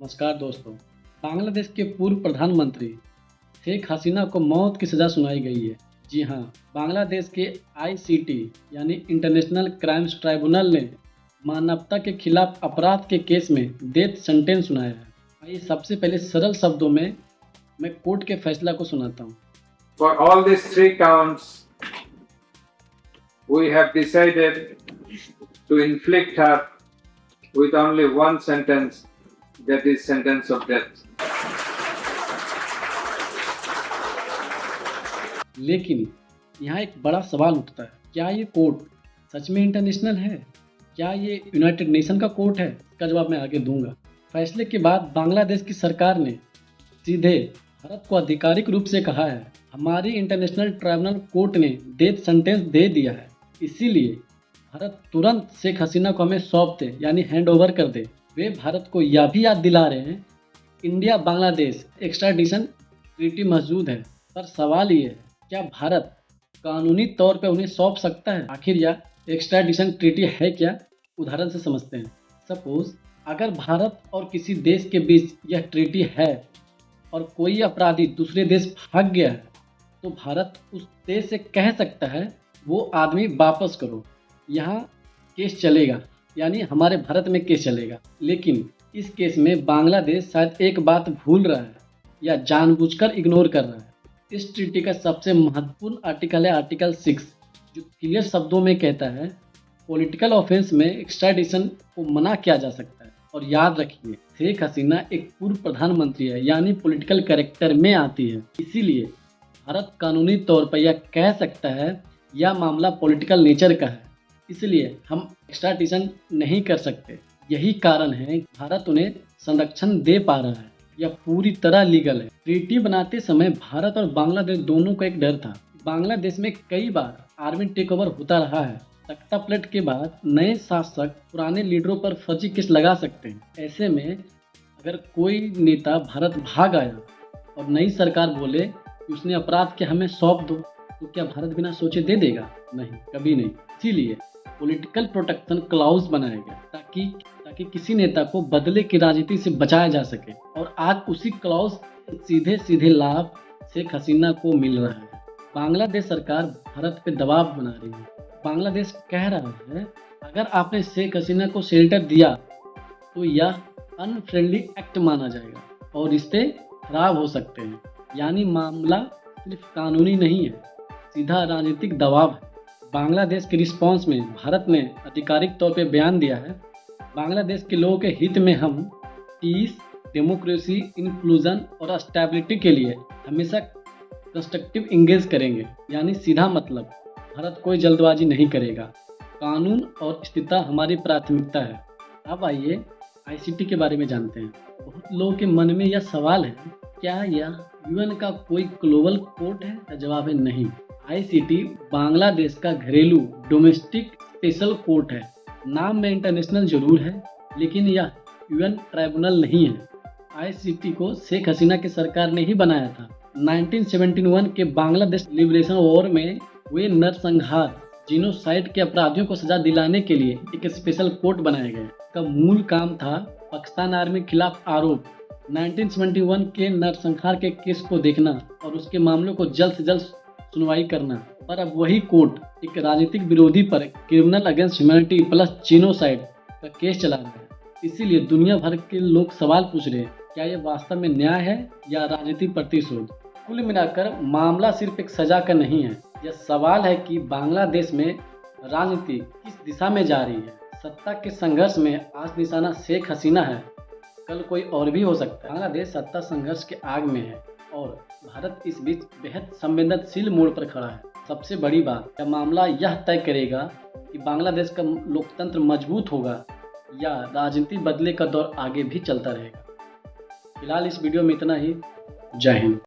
नमस्कार दोस्तों। बांग्लादेश के पूर्व प्रधानमंत्री शेख हसीना को मौत की सज़ा सुनाई गई है। जी हाँ, बांग्लादेश के आईसीटी यानी इंटरनेशनल क्राइम्स ट्राइब्यूनल ने मानवता के खिलाफ अपराध के केस में डेथ सेंटेंस सुनाया है। आइए सबसे पहले सरल शब्दों में मैं कोर्ट के फैसला को सुनाता हूँ। For all these three counts, we have decided to inflict her with only one sentence, that is sentence of death. लेकिन यहाँ एक बड़ा सवाल उठता है, क्या ये कोर्ट सच में इंटरनेशनल है? क्या ये यूनाइटेड नेशन का कोर्ट है? इसका जवाब मैं आगे दूंगा। फैसले के बाद बांग्लादेश की सरकार ने सीधे भारत को आधिकारिक रूप से कहा है, हमारी इंटरनेशनल ट्राइब्यूनल कोर्ट ने डेथ सेंटेंस दे दिया है, इसीलिए भारत तुरंत शेख हसीना को हमें सौंप दे, यानी हैंड ओवर कर दे। वे भारत को यह भी याद दिला रहे हैं, इंडिया बांग्लादेश एक्स्ट्राडिशन ट्रीटी मौजूद है, पर सवाल ये है, क्या भारत कानूनी तौर पर उन्हें सौंप सकता है? आखिर यह एक्स्ट्राडिशन ट्रीटी है क्या? उदाहरण से समझते हैं। सपोज अगर भारत और किसी देश के बीच यह ट्रीटी है और कोई अपराधी दूसरे देश भाग गया है, तो भारत उस देश से कह सकता है वो आदमी वापस करो, यहाँ केस चलेगा, यानी हमारे भारत में केस चलेगा। लेकिन इस केस में बांग्लादेश शायद एक बात भूल रहा है या जानबूझकर इग्नोर कर रहा है। इस ट्रीटी का सबसे महत्वपूर्ण आर्टिकल है आर्टिकल 6, जो क्लियर शब्दों में कहता है पॉलिटिकल ऑफेंस में एक्स्ट्राडिशन को मना किया जा सकता है। और याद रखिए, शेख हसीना एक पूर्व प्रधानमंत्री है, यानी पॉलिटिकल कैरेक्टर में आती है, इसीलिए भारत कानूनी तौर पर यह कह सकता है यह मामला पॉलिटिकल नेचर का है, इसलिए हम एक्स्ट्राडिशन नहीं कर सकते। यही कारण है कि भारत उन्हें संरक्षण दे पा रहा है, यह पूरी तरह लीगल है। ट्रीटी बनाते समय भारत और बांग्लादेश दोनों को एक डर था। बांग्लादेश में कई बार आर्मी टेक ओवर होता रहा है। तख्ता पलट के बाद नए शासक पुराने लीडरों पर फर्जी केस लगा सकते हैं। ऐसे में अगर कोई नेता भारत भाग आया और नई सरकार बोले कि उसने अपराध किया, हमें सौंप दो, तो क्या भारत बिना सोचे दे देगा? नहीं, कभी नहीं। इसीलिए पॉलिटिकल प्रोटेक्शन क्लाउज बनाया गया ताकि किसी नेता को बदले की राजनीति से बचाया जा सके। और आज उसी क्लाउज सीधे लाभ शेख हसीना को मिल रहा है। बांग्लादेश सरकार भारत पे दबाव बना रही है। बांग्लादेश कह रहा है अगर आपने शेख हसीना को शेल्टर दिया तो यह अनफ्रेंडली एक्ट माना जाएगा और रिश्ते खराब हो सकते हैं। यानी मामला सिर्फ कानूनी नहीं है, सीधा राजनीतिक दबाव है। बांग्लादेश के रिस्पॉन्स में भारत ने आधिकारिक तौर पर बयान दिया है, बांग्लादेश के लोगों के हित में हम पीस, डेमोक्रेसी, इंक्लूजन और स्टेबिलिटी के लिए हमेशा कंस्ट्रक्टिव इंगेज करेंगे। यानी सीधा मतलब भारत कोई जल्दबाजी नहीं करेगा, कानून और स्थिरता हमारी प्राथमिकता है। अब आइए आईसीटी के बारे में जानते हैं। बहुत लोगों के मन में यह सवाल है, क्या यह यूएन का कोई ग्लोबल कोर्ट है? जवाब है नहीं। आईसीटी बांग्लादेश का घरेलू डोमेस्टिक स्पेशल कोर्ट है। नाम में इंटरनेशनल जरूर है, लेकिन यह यूएन ट्राइब्यूनल नहीं है। आईसीटी को शेख हसीना की सरकार ने ही बनाया था। 1971 के बांग्लादेश लिबरेशन वॉर में हुए नरसंहार, जीनोसाइड के अपराधियों को सजा दिलाने के लिए एक स्पेशल कोर्ट बनाया गया। इसका मूल काम था पाकिस्तान आर्मी के खिलाफ आरोप, 1971 के नरसंहार के केस को देखना और उसके मामलों को जल्द से जल्द सुनवाई करना। पर अब वही कोर्ट एक राजनीतिक विरोधी पर criminal against humanity plus genocide का केस चला रहा है। इसीलिए दुनिया भर के लोग सवाल पूछ रहे हैं, क्या यह वास्तव में न्याय है या राजनीतिक प्रतिशोध? कुल मिलाकर मामला सिर्फ एक सजा का नहीं है, यह सवाल है कि बांग्लादेश में राजनीति किस दिशा में जा रही है। सत्ता के संघर्ष में आज निशाना शेख हसीना है, कल कोई और भी हो सकता है। बांग्लादेश सत्ता संघर्ष के आग में है और भारत इस बीच बेहद संवेदनशील मोड़ पर खड़ा है। सबसे बड़ी बात, यह मामला यह तय करेगा कि बांग्लादेश का लोकतंत्र मजबूत होगा या राजनीति बदले का दौर आगे भी चलता रहेगा। फिलहाल इस वीडियो में इतना ही। जय हिंद।